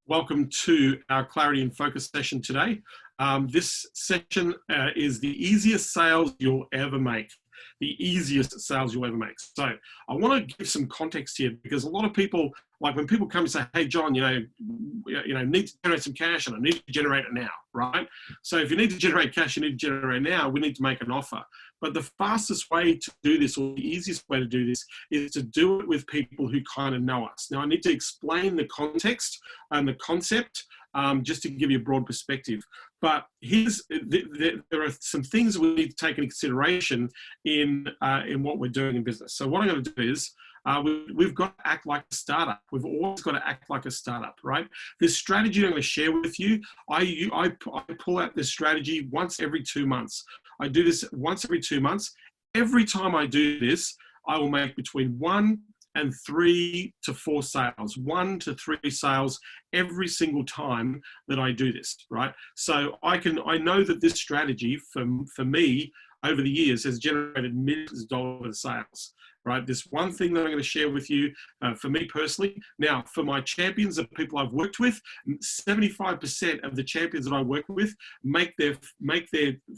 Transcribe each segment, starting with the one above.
Welcome to our Clarity and Focus session today. This session is the easiest sales you'll ever make. The easiest sales you'll ever make. So I want to give some context here because a lot of people, like when people come and say, hey, John, need to generate some cash and I need to generate it now, right? So if you need to generate cash, you need to generate now, we need to make an offer. But the fastest way to do this, or the easiest way to do this, is to do it with people who kind of know us. Now, I need to explain the context and the concept just to give you a broad perspective. But there are some things we need to take into consideration in what we're doing in business. So what I'm going to do is we've got to act like a startup. We've always got to act like a startup, right? This strategy I'm going to share with you, I pull out this strategy once every 2 months. I do this once every 2 months. Every time I do this, I will make between 1 and 3 to 4 sales, 1 to 3 sales every single time that I do this, right? So I know that this strategy for me over the years has generated millions of dollars of sales, right? This one thing that I'm going to share with you for me personally. Now, for my champions, the people I've worked with, 75% of the champions that I work with make their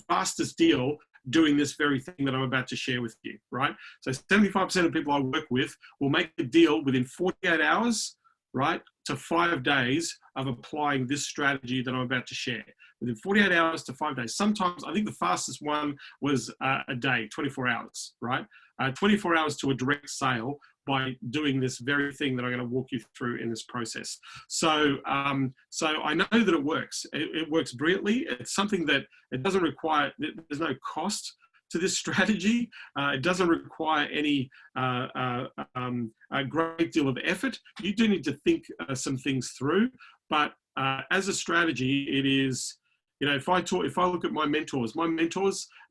fastest deal doing this very thing that I'm about to share with you, right? So 75% of people I work with will make a deal within 48 hours, right, to 5 days of applying this strategy that I'm about to share. Within 48 hours to 5 days. Sometimes, I think the fastest one was a day, 24 hours, right? 24 hours to a direct sale by doing this very thing that I'm going to walk you through in this process. So I know that it works. It works brilliantly. It's something that it doesn't require, there's no cost to this strategy. It doesn't require any a great deal of effort. You do need to think some things through, but as a strategy, it is, if I look at my mentors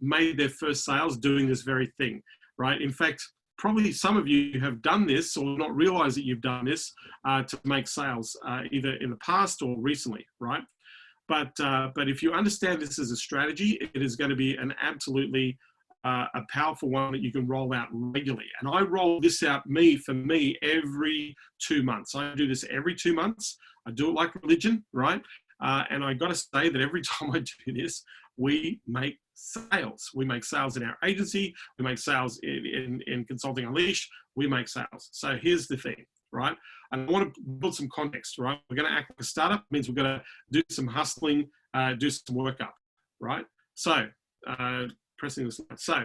made their first sales doing this very thing, right? In fact, probably some of you have done this or not realize that you've done this to make sales either in the past or recently, right? But if you understand this as a strategy, it is going to be an absolutely a powerful one that you can roll out regularly. And I roll this out for me every 2 months. I do this every 2 months. I do it like religion, right? And I got to say that every time I do this, we make sales. We make sales in our agency. We make sales in Consulting Unleashed. We make sales. So here's the thing, right? And I want to build some context, right? We're going to act like a startup. Means we're going to do some hustling, do some workup, right? So pressing this. So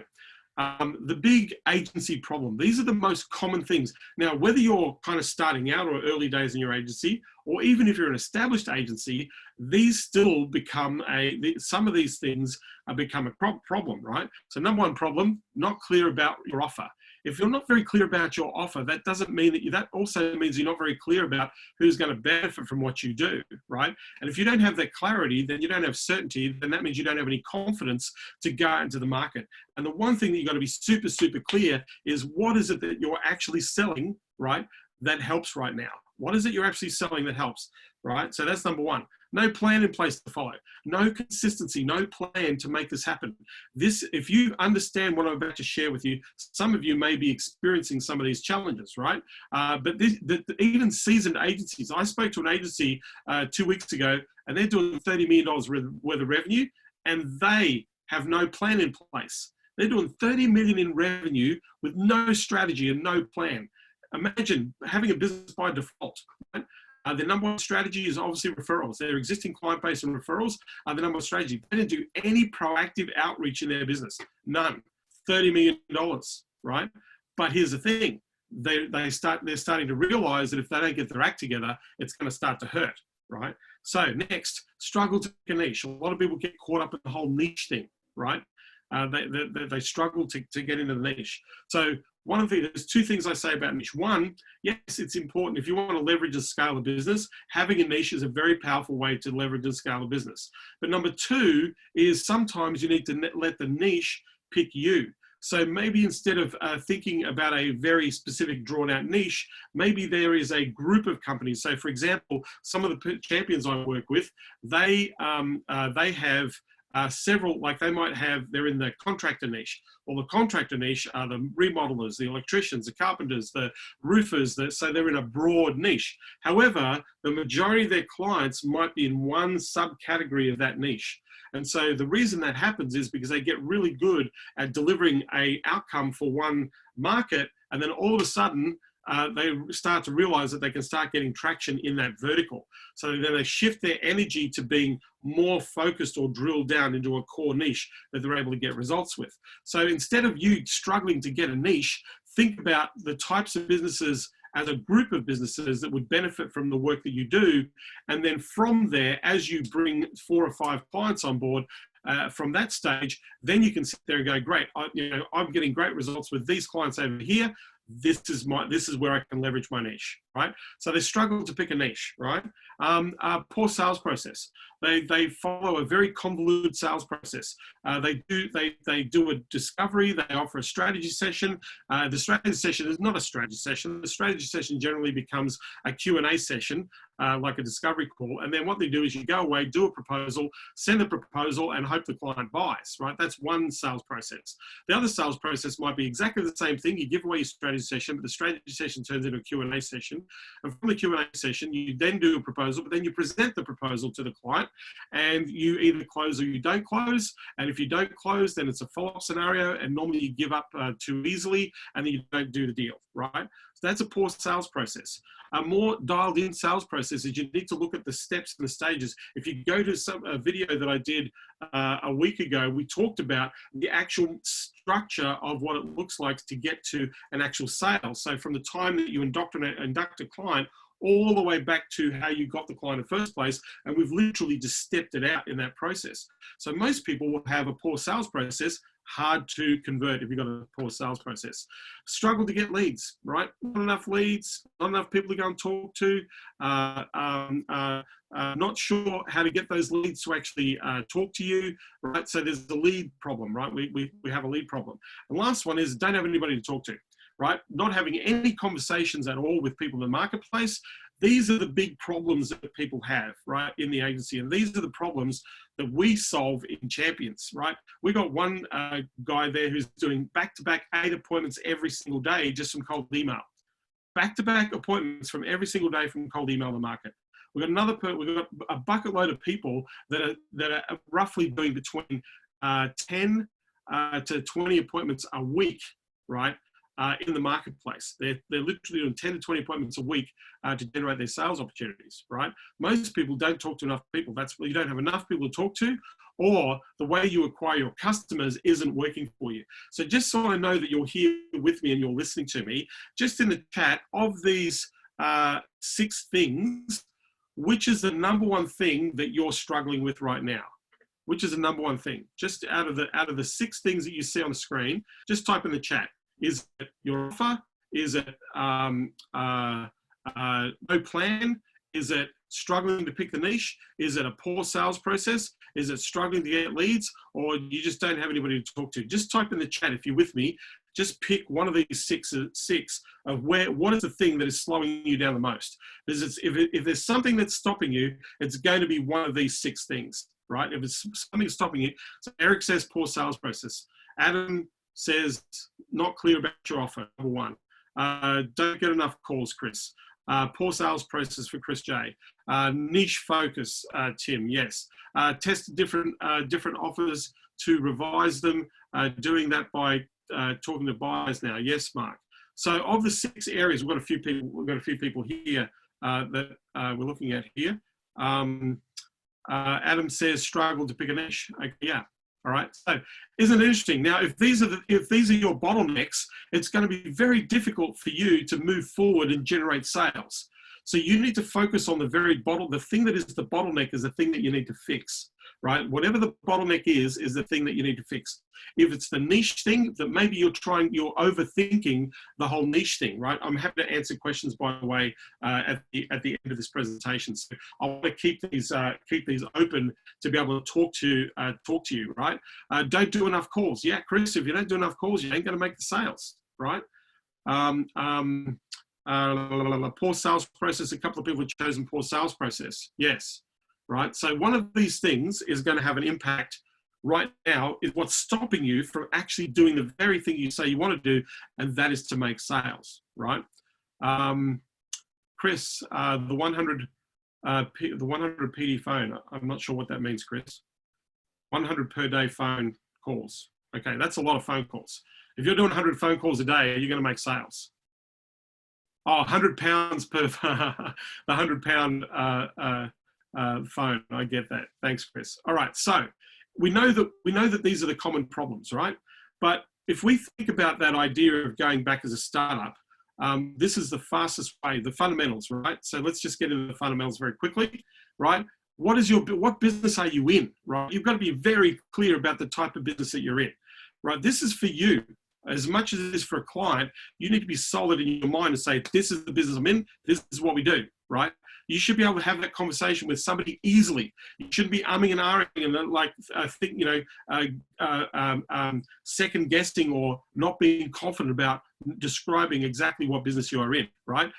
the big agency problem. These are the most common things. Now, whether you're kind of starting out or early days in your agency, or even if you're an established agency, these still become some of these things become a problem, right? So number one problem, not clear about your offer. If you're not very clear about your offer, that doesn't mean that also means you're not very clear about who's going to benefit from what you do, right? And if you don't have that clarity, then you don't have certainty, then that means you don't have any confidence to go out into the market. And the one thing that you've got to be super, super clear is what is it that you're actually selling, right, that helps right now? What is it you're actually selling that helps, right? So that's number one. No plan in place to follow. No consistency, no plan to make this happen. If you understand what I'm about to share with you, some of you may be experiencing some of these challenges, right? But even seasoned agencies, I spoke to an agency 2 weeks ago, and they're doing $30 million worth of revenue, and they have no plan in place. They're doing $30 million in revenue with no strategy and no plan. Imagine having a business by default, right? The number one strategy is obviously referrals. Their existing client base and referrals are the number one strategy. They didn't do any proactive outreach in their business. None. $30 million, right? But here's the thing. They're starting to realize that if they don't get their act together, it's going to start to hurt, right? So next, struggle to pick a niche. A lot of people get caught up in the whole niche thing, right? They struggle to get into the niche. So there's 2 things I say about niche. One, yes, it's important. If you want to leverage and scale a business, having a niche is a very powerful way to leverage and scale a business. But number 2 is sometimes you need to let the niche pick you. So maybe instead of thinking about a very specific drawn out niche, maybe there is a group of companies. So for example, some of the champions I work with, they have several, like they might have, they're in the contractor niche. Well, the contractor niche are the remodelers, the electricians, the carpenters, the roofers, so they're in a broad niche. However, the majority of their clients might be in one subcategory of that niche. And so the reason that happens is because they get really good at delivering an outcome for one market, and then all of a sudden, they start to realize that they can start getting traction in that vertical. So then they shift their energy to being more focused or drilled down into a core niche that they're able to get results with. So instead of you struggling to get a niche, think about the types of businesses as a group of businesses that would benefit from the work that you do. And then from there, as you bring 4 or 5 clients on board, from that stage, then you can sit there and go, great, I'm getting great results with these clients over here. This is where I can leverage my niche, right? So they struggle to pick a niche, right? Poor sales process. They follow a very convoluted sales process. They do a discovery. They offer a strategy session. The strategy session is not a strategy session. The strategy session generally becomes a Q&A session, like a discovery call. And then what they do is you go away, do a proposal, send a proposal, and hope the client buys, right? That's one sales process. The other sales process might be exactly the same thing. You give away your strategy session, but the strategy session turns into a Q&A session. And from the Q&A session, you then do a proposal, but then you present the proposal to the client, and you either close or you don't close. And if you don't close, then it's a follow-up scenario, and normally you give up too easily, and then you don't do the deal, right? So that's a poor sales process. A more dialed in sales process is you need to look at the steps and the stages. If you go to a video that I did a week ago, we talked about the actual structure of what it looks like to get to an actual sale. So from the time that you induct a client all the way back to how you got the client in the first place, and we've literally just stepped it out in that process. So most people will have a poor sales process, hard to convert if you've got a poor sales process. Struggle to get leads, right? Not enough leads, not enough people to go and talk to, not sure how to get those leads to actually talk to you, right? So there's the lead problem, right? We have a lead problem. And last one is don't have anybody to talk to, right? Not having any conversations at all with people in the marketplace. These are the big problems that people have, right, in the agency. And these are the problems that we solve in Champions, right? We got one guy there who's doing back-to-back 8 appointments every single day just from cold email. Back-to-back appointments from every single day from cold email in the market. We've got a bucket load of people that are roughly doing between 10 to 20 appointments a week, right? In the marketplace. They're literally doing 10 to 20 appointments a week to generate their sales opportunities, right? Most people don't talk to enough people. That's you don't have enough people to talk to, or the way you acquire your customers isn't working for you. So just so I know that you're here with me and you're listening to me, just in the chat, of these 6 things, which is the number one thing that you're struggling with right now? Which is the number one thing? Just out of the 6 things that you see on the screen, just type in the chat. Is it your offer? Is it no plan? Is it struggling to pick the niche? Is it a poor sales process? Is it struggling to get leads? Or you just don't have anybody to talk to? Just type in the chat if you're with me. Just pick one of these six of what is the thing that is slowing you down the most. If there's something that's stopping you, it's going to be one of these 6 things, right? If it's something stopping you. So Eric says poor sales process. Adam says not clear about your offer, number 1. Don't get enough calls, Chris. Poor sales process for Chris J. Niche focus, Tim, yes. Test different offers to revise them. Doing that by talking to buyers now. Yes, Mark. So of the 6 areas, we've got a few people here that we're looking at here. Adam says struggle to pick a niche. Okay, yeah. All right. So isn't it interesting? Now, if these are your bottlenecks, it's going to be very difficult for you to move forward and generate sales. So you need to focus on the thing that is the bottleneck is the thing that you need to fix, right? Whatever the bottleneck is the thing that you need to fix. If it's the niche thing that maybe you're overthinking the whole niche thing, right? I'm happy to answer questions, by the way, at the end of this presentation. So I want to keep these open to be able to talk to you, right? Don't do enough calls. Yeah, Chris, if you don't do enough calls, you ain't going to make the sales, right? Poor sales process. A couple of people have chosen poor sales process. Yes, right. So one of these things is going to have an impact right now is what's stopping you from actually doing the very thing you say you want to do, and that is to make sales, right? Chris, the 100 PD phone, I'm not sure what that means, Chris. 100 per day phone calls. Okay, that's a lot of phone calls. If you're doing 100 phone calls a day, you're going to make sales. Oh, £100 per the 100-pound phone. I get that. Thanks, Chris. All right, so we know that these are the common problems, right? But if we think about that idea of going back as a startup, this is the fastest way, the fundamentals, right? So let's just get into the fundamentals very quickly, right? What business are you in, right? You've got to be very clear about the type of business that you're in, right? This is for you. As much as it is for a client, you need to be solid in your mind and say, this is the business I'm in, this is what we do, right? You should be able to have that conversation with somebody easily. You shouldn't be umming and ahhing and like, second guessing or not being confident about describing exactly what business you are in, right?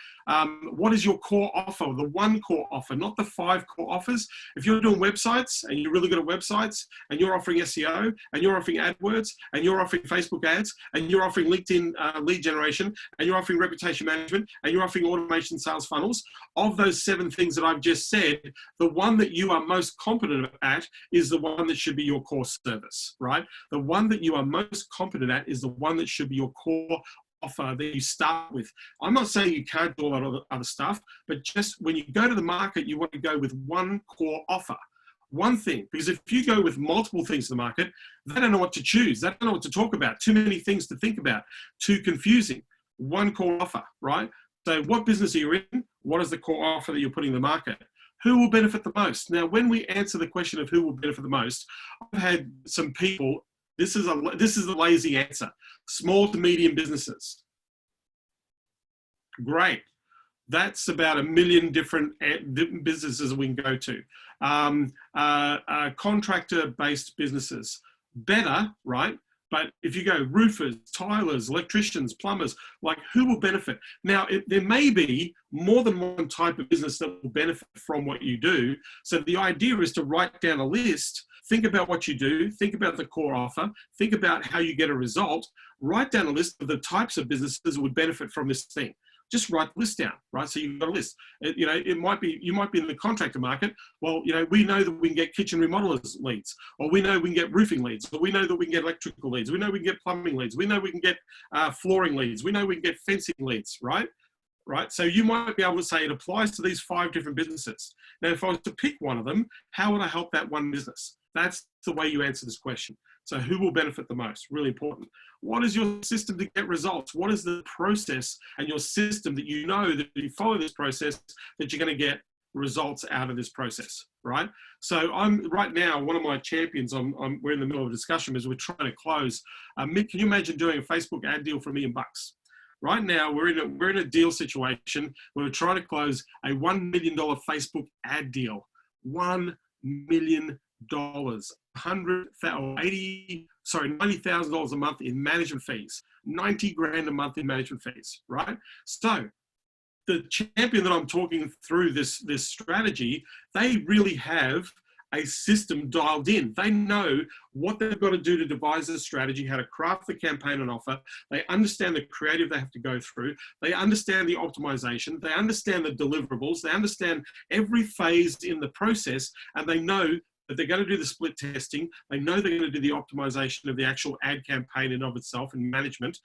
What is your core offer? The one core offer, not the 5 core offers. If you're doing websites and you're really good at websites and you're offering SEO and you're offering AdWords and you're offering Facebook ads and you're offering LinkedIn lead generation and you're offering reputation management and you're offering automation sales funnels, of those 7 things that I've just said, the one that you are most competent at is the one that should be your core service, right? The one that you are most competent at is the one that should be your core offer that you start with. I'm not saying you can't do all that other stuff, but just when you go to the market, you want to go with one core offer, one thing. Because if you go with multiple things to the market, they don't know what to choose. They don't know what to talk about. Too many things to think about. Too confusing. One core offer, right? So what business are you in? What is the core offer that you're putting in the market? Who will benefit the most? Now, when we answer the question of who will benefit the most, I've had some people, this is a lazy answer. Small to medium businesses. Great. That's about 1 million different businesses we can go to. Contractor-based businesses. Better, right? But if you go roofers, tilers, electricians, plumbers, like who will benefit? Now, there may be more than one type of business that will benefit from what you do. So the idea is to write down a list, think about what you do, think about the core offer, think about how you get a result, write down a list of the types of businesses that would benefit from this thing. Just write the list down, right? So you've got a list. You might be in the contractor market. Well, we know that we can get kitchen remodelers leads, or we know we can get roofing leads, or we know that we can get electrical leads. We know we can get plumbing leads. We know we can get flooring leads. We know we can get fencing leads, right? Right. So you might be able to say it applies to these 5 different businesses. Now, if I was to pick one of them, how would I help that one business? That's the way you answer this question. So who will benefit the most? Really important. What is your system to get results? What is the process and your system that you know that if you follow this process, that you're going to get results out of this process, right? So I'm right now, one of my champions, we're in the middle of a discussion as we're trying to close. Can you imagine doing a Facebook ad deal for $1 million? Right now, we're in a deal situation where we're trying to close a $1 million Facebook ad deal. $1 million. $90,000 a month in management fees, 90 grand a month in management fees, right? So the champion that I'm talking through this strategy, they really have a system dialed in. They know what they've got to do to devise a strategy, how to craft the campaign and offer. They understand the creative they have to go through. They understand the optimization. They understand the deliverables. They understand every phase in the process, and they know that they're going to do the split testing. They know they're going to do the optimization of the actual ad campaign in of itself and management.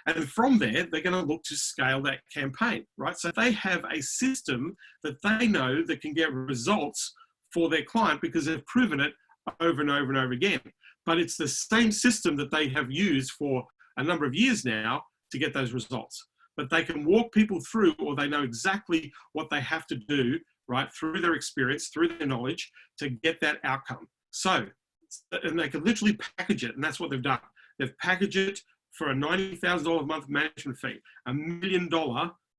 And from there, they're going to look to scale that campaign, right? So they have a system that they know that can get results for their client because they've proven it over and over and over again. But it's the same system that they have used for a number of years now to get those results. But they can walk people through, or they know exactly what they have to do, right, through their experience, through their knowledge, to get that outcome. So, and they can literally package it, and that's what they've done. They've packaged it for a $90,000 a month management fee, $1 million,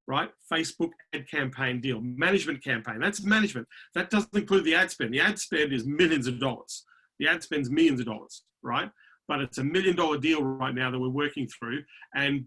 right, Facebook ad campaign deal, management campaign. That's management. That doesn't include the ad spend. The ad spend is millions of dollars. The ad spend's millions of dollars, right? but it's $1 million deal right now that we're working through. And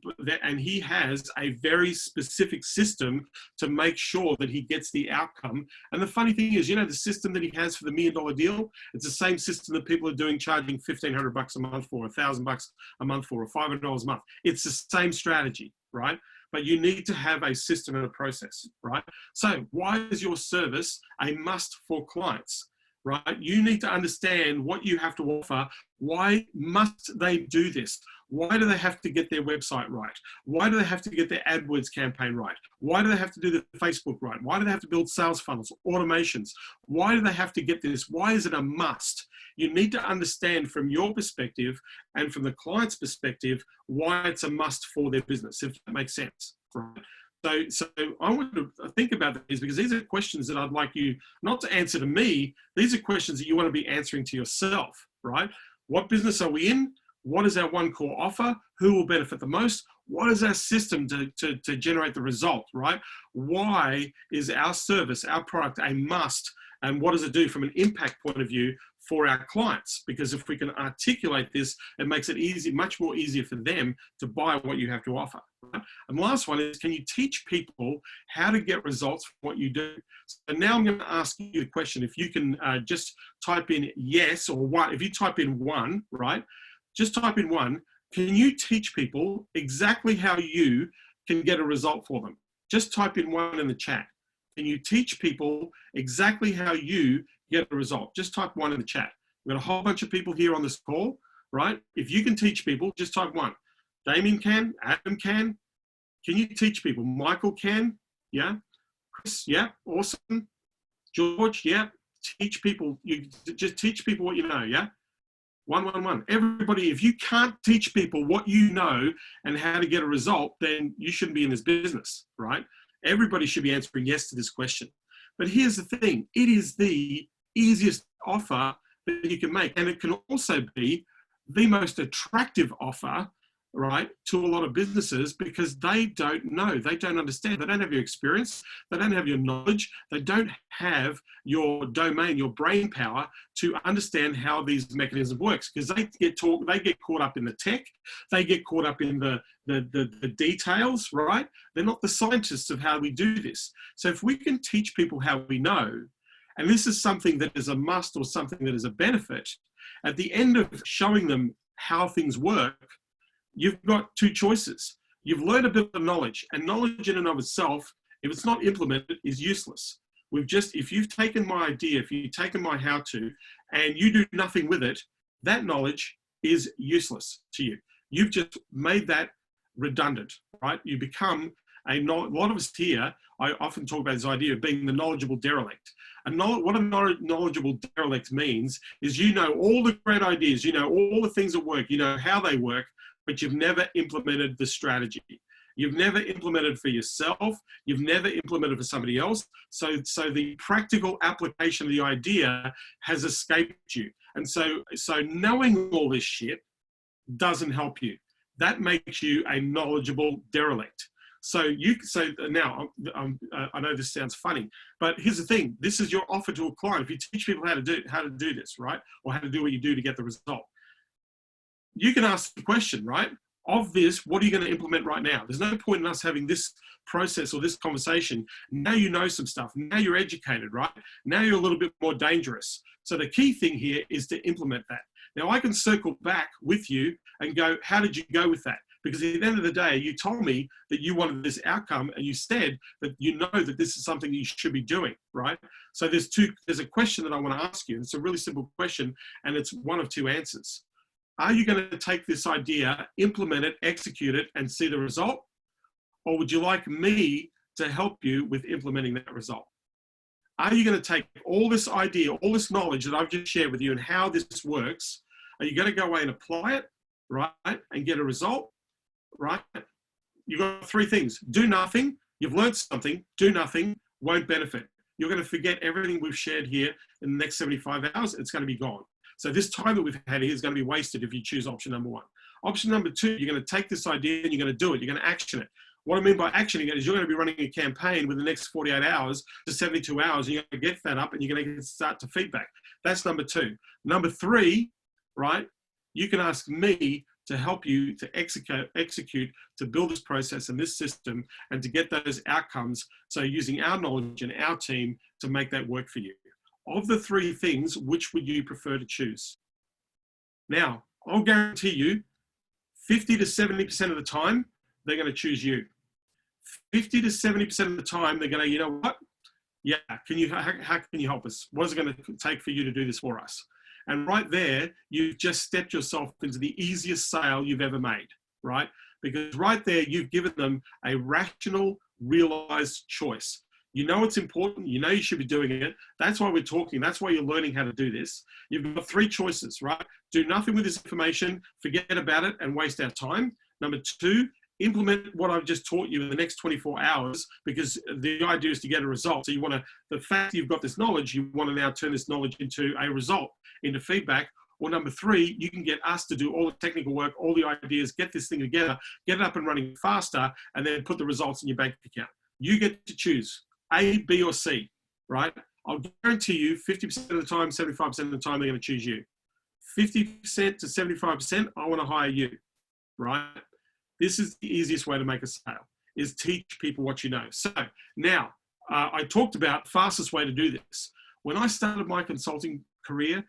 he has a very specific system to make sure that he gets the outcome. And the funny thing is, the system that he has for the $1 million deal, it's the same system that people are doing, charging $1,500 a month for, $1,000 a month for, or $500 a month. It's the same strategy, right? But you need to have a system and a process, right? So why is your service a must for clients, right? You need to understand what you have to offer. Why must they do this? Why do they have to get their website right? Why do they have to get their AdWords campaign right? Why do they have to do the Facebook right? Why do they have to build sales funnels, automations? Why do they have to get this? Why is it a must? You need to understand from your perspective and from the client's perspective why it's a must for their business, if that makes sense, right? So I want to think about these, because these are questions that I'd like you not to answer to me. These are questions that you want to be answering to yourself, right? What business are we in? What is our one core offer? Who will benefit the most? What is our system to generate the result, right? Why is our service, our product a must? And what does it do from an impact point of view for our clients? Because if we can articulate this, it makes it easy, much more easier for them to buy what you have to offer. Right? And the last one is, can you teach people how to get results from what you do? So now I'm going to ask you the question. If you can just type in yes or one, if you type in one, right? Just type in one. Can you teach people exactly how you can get a result for them? Just type in one in the chat. Can you teach people exactly how you get a result? Just type one in the chat. We've got a whole bunch of people here on this call, right? If you can teach people, just type one. Damien can, Adam can. Can you teach people? Michael can, yeah. Chris, yeah, awesome. George, yeah. Teach people, you just teach people what you know, yeah? One. Everybody, if you can't teach people what you know and how to get a result, then you shouldn't be in this business, right? Everybody should be answering yes to this question. But here's the thing, it is the easiest offer that you can make. And it can also be the most attractive offer, right, to a lot of businesses, because they don't know, they don't understand, they don't have your experience, they don't have your knowledge, they don't have your domain, your brain power to understand how these mechanisms works, because they get caught up in the tech, they get caught up in the details, right? They're not the scientists of how we do this. So if we can teach people how we know, and this is something that is a must or something that is a benefit, at the end of showing them how things work, you've got two choices. You've learned a bit of knowledge, and knowledge in and of itself, if it's not implemented, is useless. If you've taken my idea, if you've taken my how-to, and you do nothing with it, that knowledge is useless to you. You've just made that redundant, right? You become a lot of us here, I often talk about this idea of being the knowledgeable derelict. What a knowledgeable derelict means is you know all the great ideas, you know all the things that work, you know how they work, but you've never implemented the strategy. You've never implemented for yourself. You've never implemented for somebody else. So the practical application of the idea has escaped you. And so knowing all this shit doesn't help you. That makes you a knowledgeable derelict. So now, I know this sounds funny, but here's the thing. This is your offer to a client. If you teach people how to do this, right? Or how to do what you do to get the result. You can ask the question, right? Of this, what are you going to implement right now? There's no point in us having this process or this conversation. Now you know some stuff. Now you're educated, right? Now you're a little bit more dangerous. So the key thing here is to implement that. Now I can circle back with you and go, how did you go with that? Because at the end of the day, you told me that you wanted this outcome, and you said that you know that this is something you should be doing, right? So there's a question that I want to ask you. It's a really simple question, and it's one of two answers. Are you going to take this idea, implement it, execute it, and see the result? Or would you like me to help you with implementing that result? Are you going to take all this idea, all this knowledge that I've just shared with you and how this works? Are you going to go away and apply it, right, and get a result, right? You've got three things. Do nothing. You've learned something. Do nothing. Won't benefit. You're going to forget everything we've shared here in the next 75 hours. It's going to be gone. So this time that we've had here is going to be wasted if you choose option number one. Option number two, you're going to take this idea and you're going to do it. You're going to action it. What I mean by actioning it is you're going to be running a campaign within the next 48 hours to 72 hours. And you're going to get that up and you're going to start to feedback. That's number two. Number three, right? You can ask me to help you to execute, to build this process and this system and to get those outcomes. So using our knowledge and our team to make that work for you. Of the three things, which would you prefer to choose? Now, I'll guarantee you 50 to 70% of the time, they're going to choose you. 50 to 70% of the time, they're going to, you know what? Yeah, how can you help us? What is it going to take for you to do this for us? And right there, you've just stepped yourself into the easiest sale you've ever made, right? Because right there, you've given them a rational, realized choice. You know it's important. You know you should be doing it. That's why we're talking. That's why you're learning how to do this. You've got three choices, right? Do nothing with this information, forget about it, and waste our time. Number two, implement what I've just taught you in the next 24 hours, because the idea is to get a result. So you want to, the fact you've got this knowledge, you want to now turn this knowledge into a result, into feedback. Or number three, you can get us to do all the technical work, all the ideas, get this thing together, get it up and running faster, and then put the results in your bank account. You get to choose A, B, or C, right? I'll guarantee you 50% of the time, 75% of the time, they're going to choose you. 50% to 75%, I want to hire you, right? This is the easiest way to make a sale, is teach people what you know. So now, I talked about fastest way to do this. When I started my consulting career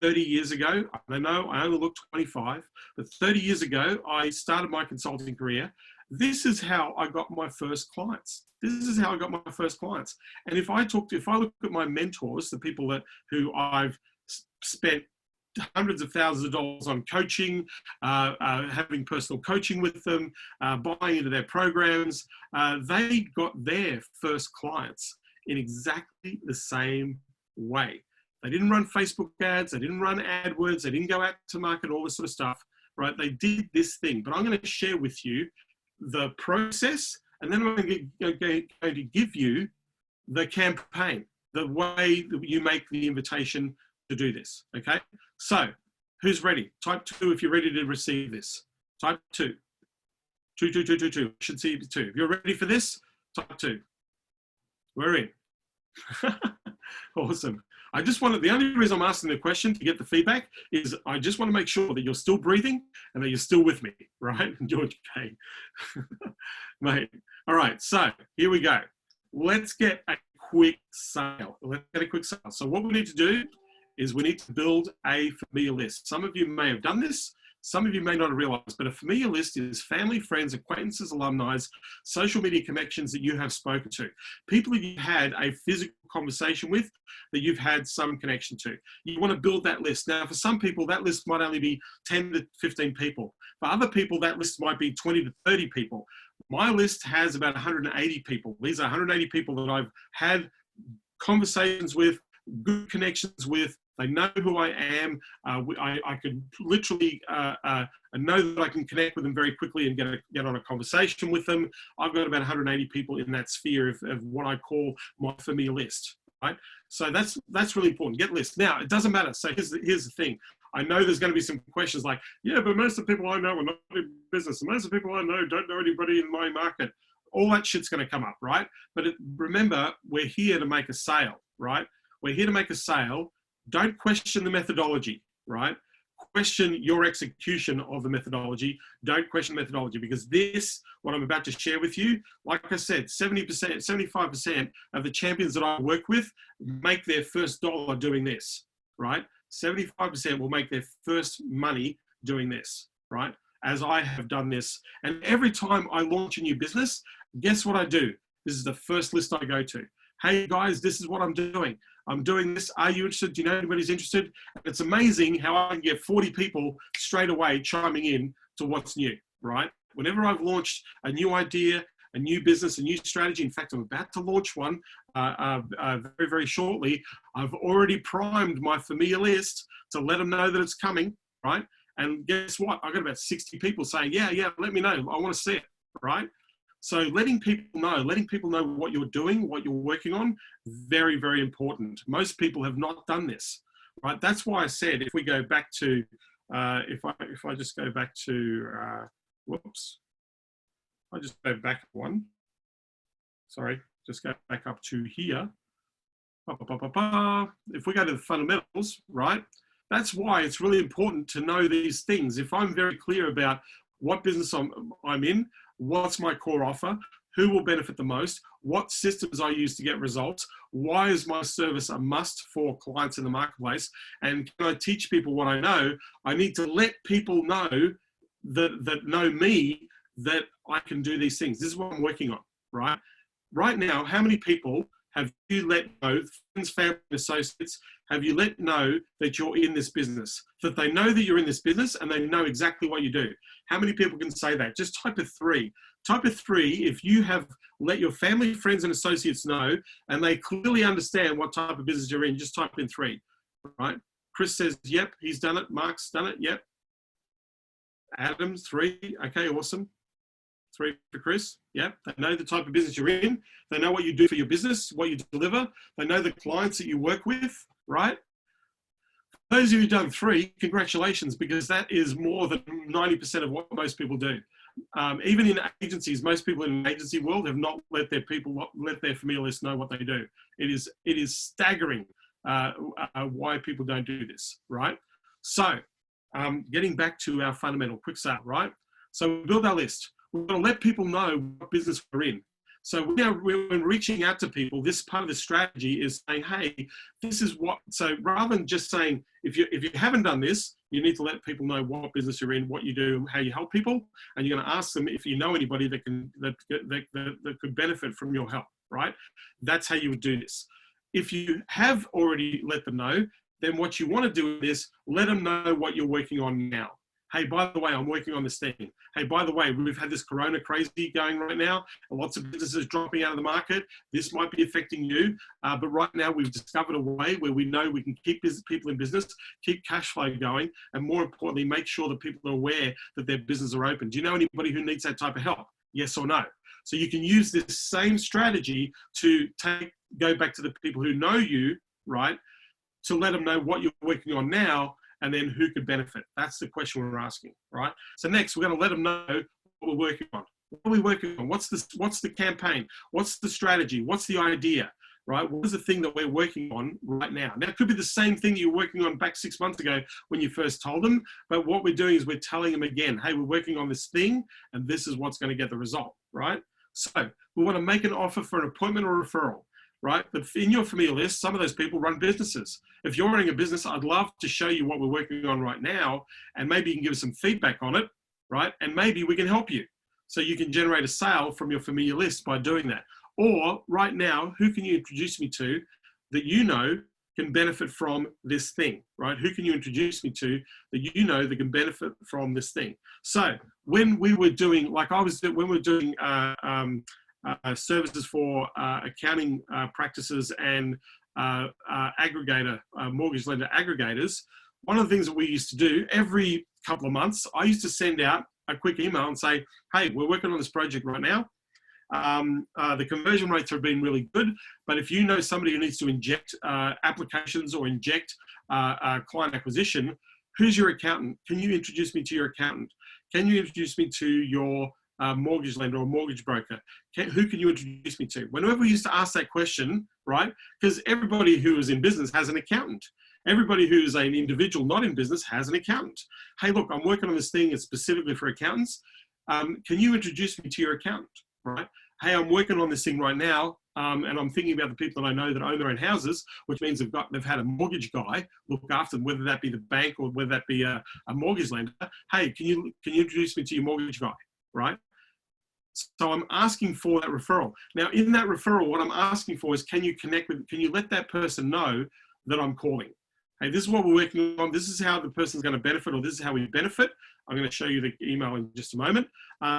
30 years ago, I know I only look 25, but 30 years ago, I started my consulting career. This is how I got my first clients. This is how I got my first clients. And if I look at my mentors, the people who I've spent hundreds of thousands of dollars on coaching, having personal coaching with them, buying into their programs, they got their first clients in exactly the same way. They didn't run Facebook ads, they didn't run AdWords, they didn't go out to market, all this sort of stuff, right? They did this thing. But I'm going to share with you the process, and then I'm going to give you the campaign, the way that you make the invitation to do this, okay? So, who's ready? Type 2 if you're ready to receive this. Type 2. 2, 2, 2, 2, 2. Should see 2. If you're ready for this, type 2. We're in. Awesome. The only reason I'm asking the question to get the feedback is I just want to make sure that you're still breathing and that you're still with me, right? George K. Mate. All right, so here we go. Let's get a quick sale. Let's get a quick sale. So what we need to do is we need to build a familiar list. Some of you may have done this. Some of you may not have realized, but a familiar list is family, friends, acquaintances, alumni, social media connections that you have spoken to. People that you've had a physical conversation with, that you've had some connection to. You want to build that list. Now, for some people, that list might only be 10 to 15 people. For other people, that list might be 20 to 30 people. My list has about 180 people. These are 180 people that I've had conversations with, good connections with. They know who I am. I could literally know that I can connect with them very quickly and get on a conversation with them. I've got about 180 people in that sphere of what I call my familiar list, right? So that's really important. Get lists. Now, it doesn't matter. So here's the thing. I know there's going to be some questions like, yeah, but most of the people I know are not in business. And most of the people I know don't know anybody in my market. All that shit's going to come up, right? But remember, we're here to make a sale, right? We're here to make a sale. Don't question the methodology, right? Question your execution of the methodology. Don't question methodology, because this, what I'm about to share with you, like I said, 70%, 75% of the champions that I work with make their first dollar doing this, right? 75% will make their first money doing this, right? As I have done this. And every time I launch a new business, guess what I do? This is the first list I go to. Hey guys, this is what I'm doing. I'm doing this. Are you interested? Do you know anybody's interested? And it's amazing how I can get 40 people straight away chiming in to what's new, right? Whenever I've launched a new idea, a new business, a new strategy, in fact, I'm about to launch one very, very shortly. I've already primed my familiar list to let them know that it's coming, right? And guess what? I got about 60 people saying, yeah, let me know. I want to see it, right? So letting people know what you're doing, what you're working on, very, very important. Most people have not done this, right? That's why I said, if we go back to, if I just go back to, whoops, I just go back one. Sorry, just go back up to here. If we go to the fundamentals, right? That's why it's really important to know these things. If I'm very clear about what business I'm in, what's my core offer, who will benefit the most, what systems I use to get results, why is my service a must for clients in the marketplace, and can I teach people what I know? I need to let people know that know me, that I can do these things. This is what I'm working on, right? Right now, how many people have you let know, friends, family, associates, have you let know that you're in this business? That they know that you're in this business and they know exactly what you do. How many people can say that? Just type a 3. Type a 3 if you have let your family, friends, and associates know and they clearly understand what type of business you're in. Just type in 3, right? Chris says, yep, he's done it. Mark's done it, yep. Adam, 3, okay, awesome. 3 for Chris. Yeah, they know the type of business you're in. They know what you do for your business, what you deliver. They know the clients that you work with, right? Those of you who've done 3, congratulations, because that is more than 90% of what most people do. Even in agencies, most people in the agency world have not let their familiar list know what they do. It is staggering why people don't do this, right? So, getting back to our fundamental quick sale, right? So we build our list. We're going to let people know what business we're in. So when reaching out to people, this part of the strategy is saying, hey, this is what, so rather than just saying, if you haven't done this, you need to let people know what business you're in, what you do, how you help people. And you're going to ask them if you know anybody that could benefit from your help, right? That's how you would do this. If you have already let them know, then what you want to do is let them know what you're working on now. Hey, by the way, I'm working on this thing. Hey, by the way, we've had this corona crazy going right now. Lots of businesses dropping out of the market. This might be affecting you. But right now we've discovered a way where we know we can keep people in business, keep cash flow going, and more importantly, make sure that people are aware that their businesses are open. Do you know anybody who needs that type of help? Yes or no? So you can use this same strategy to go back to the people who know you, right? To let them know what you're working on now, and then who could benefit. That's the question we're asking, right? So next, we're going to let them know what we're working on. What are we working on? What's the campaign? What's the strategy? What's the idea, right? What is the thing that we're working on right now? Now, it could be the same thing you were working on back 6 months ago when you first told them, but what we're doing is we're telling them again, hey, we're working on this thing, and this is what's going to get the result, right? So we want to make an offer for an appointment or referral, right? But in your familiar list, some of those people run businesses. If you're running a business, I'd love to show you what we're working on right now, and maybe you can give us some feedback on it, right? And maybe we can help you. So you can generate a sale from your familiar list by doing that. Or right now, who can you introduce me to that you know can benefit from this thing, right? Who can you introduce me to that you know that can benefit from this thing? So when we were doing, when we were doing services for accounting practices and mortgage lender aggregators, one of the things that we used to do every couple of months, I used to send out a quick email and say, hey, we're working on this project right now. The conversion rates have been really good, but if you know somebody who needs to inject applications or inject client acquisition, who's your accountant? Can you introduce me to your accountant? Can you introduce me to your mortgage lender or mortgage broker? Who can you introduce me to? Whenever we used to ask that question, right? Because everybody who is in business has an accountant. Everybody who's an individual not in business has an accountant. Hey, look, I'm working on this thing. It's specifically for accountants. Can you introduce me to your accountant, right? Hey, I'm working on this thing right now. And I'm thinking about the people that I know that own their own houses, which means they've had a mortgage guy look after them, whether that be the bank or whether that be a mortgage lender. Hey, can you introduce me to your mortgage guy, right? So I'm asking for that referral. Now, in that referral, what I'm asking for is, can you let that person know that I'm calling? Hey, this is what we're working on. This is how the person's going to benefit, or this is how we benefit. I'm going to show you the email in just a moment.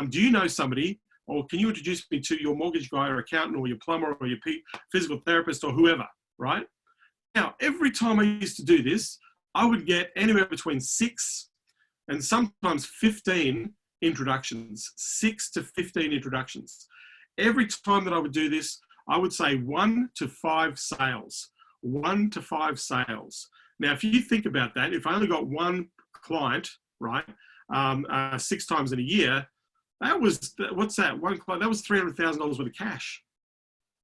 Do you know somebody, or can you introduce me to your mortgage guy or accountant or your plumber or your physical therapist or whoever, right? Now, every time I used to do this, I would get anywhere between 6 and sometimes 15 introductions, 6 to 15 introductions. Every time that I would do this, I would say 1 to 5 sales, 1 to 5 sales. Now, if you think about that, if I only got one client, right, 6 times in a year, that was, what's that? One client, that was $300,000 worth of cash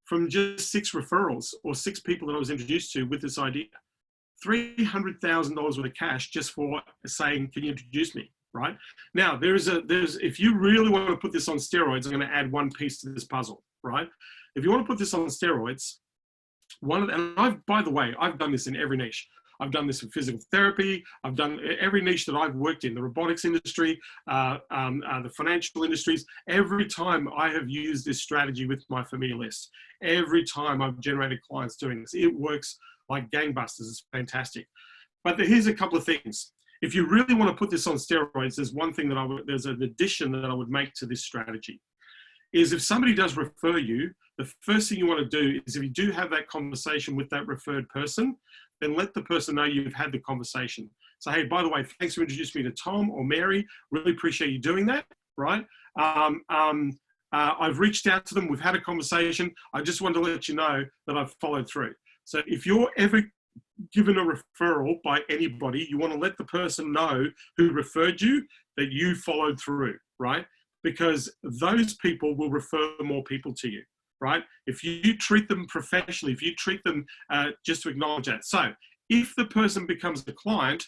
from just 6 referrals or 6 people that I was introduced to with this idea. $300,000 worth of cash just for saying, can you introduce me, right? Now, if you really want to put this on steroids, I'm going to add one piece to this puzzle, right? If you want to put this on steroids, by the way, I've done this in every niche. I've done this in physical therapy. I've done every niche that I've worked in, the robotics industry, the financial industries. Every time I have used this strategy with my familiar list, every time I've generated clients doing this, it works like gangbusters. It's fantastic. But here's a couple of things. If you really want to put this on steroids, there's one thing there's an addition that I would make to this strategy. Is if somebody does refer you, the first thing you want to do is if you do have that conversation with that referred person, then let the person know you've had the conversation. So, hey, by the way, thanks for introducing me to Tom or Mary. Really appreciate you doing that, right? I've reached out to them. We've had a conversation. I just wanted to let you know that I've followed through. So if you're ever given a referral by anybody, you want to let the person know who referred you that you followed through, right? Because those people will refer more people to you, right? If you treat them professionally, if you treat them just to acknowledge that. So if the person becomes a client,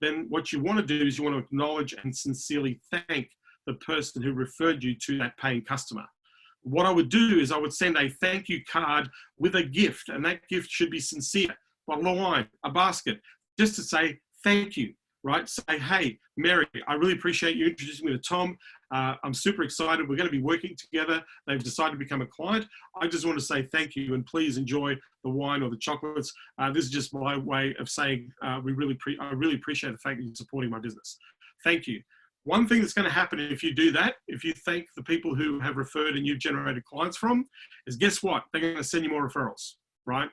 then what you want to do is you want to acknowledge and sincerely thank the person who referred you to that paying customer. What I would do is I would send a thank you card with a gift, and that gift should be sincere. Bottle of wine, a basket, just to say thank you, right? Say, hey, Mary, I really appreciate you introducing me to Tom. I'm super excited. We're going to be working together. They've decided to become a client. I just want to say thank you, and please enjoy the wine or the chocolates. This is just my way of saying I really appreciate the fact that you're supporting my business. Thank you. One thing that's going to happen if you do that, if you thank the people who have referred and you've generated clients from, is guess what? They're going to send you more referrals, right?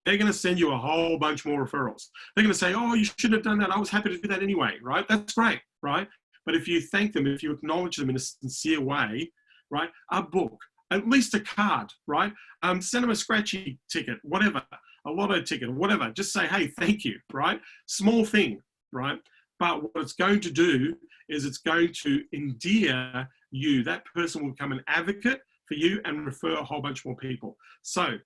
They're going to send you a whole bunch more referrals. They're going to say, oh, you shouldn't have done that. I was happy to do that anyway, right? That's great, right? But if you thank them, if you acknowledge them in a sincere way, right? A book, at least a card, right? Send them a scratchy ticket, whatever, a lotto ticket, whatever. Just say, hey, thank you, right? Small thing, right? But what it's going to do is it's going to endear you. That person will become an advocate for you and refer a whole bunch more people. So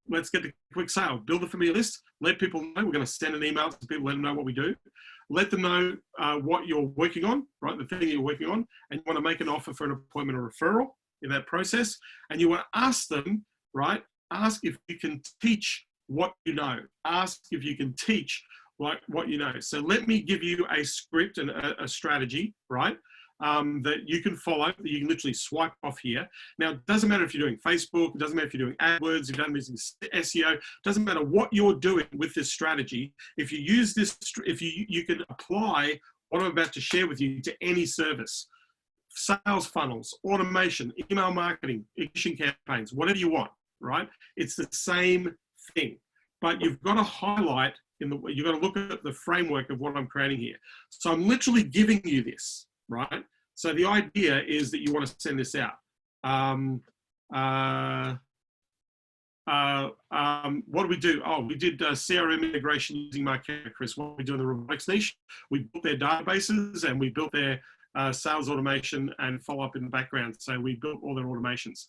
let's get the quick sale. Build a familiar list. Let people know. We're going to send an email to people, let them know what we do. Let them know what you're working on, right? The thing you're working on, and you want to make an offer for an appointment or referral in that process. And you want to ask them, right? Ask if you can teach what you know. Ask if you can teach what you know. So let me give you a script and a strategy, right? That you can follow, that you can literally swipe off here. Now, it doesn't matter if you're doing Facebook, it doesn't matter if you're doing AdWords, if you're using SEO, it doesn't matter what you're doing with this strategy. If you use this, if you can apply what I'm about to share with you to any service, sales funnels, automation, email marketing, ignition campaigns, whatever you want, right? It's the same thing, but you've got to highlight you've got to look at the framework of what I'm creating here. So I'm literally giving you this, right? So the idea is that you want to send this out. What do we do? Oh, we did CRM integration using Marketo, Chris. What we do in the robotics niche, we built their databases and we built their sales automation and follow up in the background. So we built all their automations.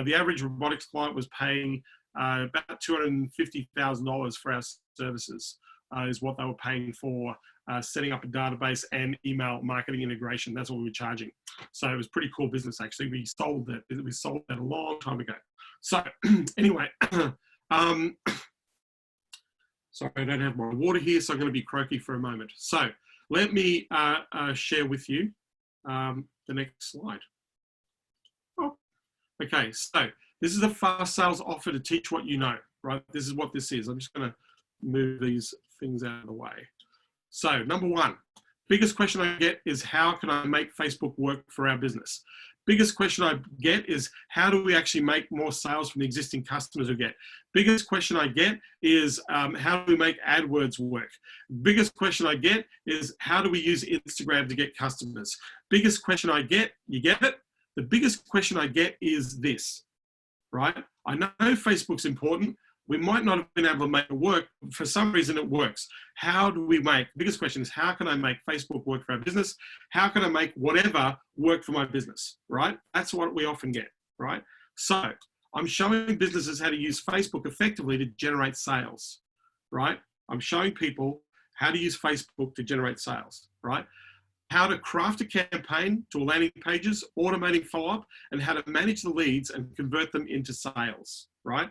The average robotics client was paying about $250,000 for our services, is what they were paying for setting up a database and email marketing integration. That's what we were charging. So it was pretty cool business, actually. We sold that a long time ago. So anyway, sorry, I don't have my water here, so I'm going to be croaky for a moment. So let me share with you the next slide. Oh, okay, so this is a fast sales offer to teach what you know, right? This is what this is. I'm just going to move these things out of the way. So number one, biggest question I get is how can I make Facebook work for our business? Biggest question I get is how do we actually make more sales from the existing customers we get? Biggest question I get is how do we make AdWords work? Biggest question I get is how do we use Instagram to get customers? Biggest question I get, you get it? The biggest question I get is this, right? I know Facebook's important. We might not have been able to make it work. For some reason, it works. How do we make, the biggest question is, how can I make Facebook work for our business? How can I make whatever work for my business, right? That's what we often get, right? So I'm showing businesses how to use Facebook effectively to generate sales, right? I'm showing people how to use Facebook to generate sales, right? How to craft a campaign to landing pages, automating follow-up, and how to manage the leads and convert them into sales, right?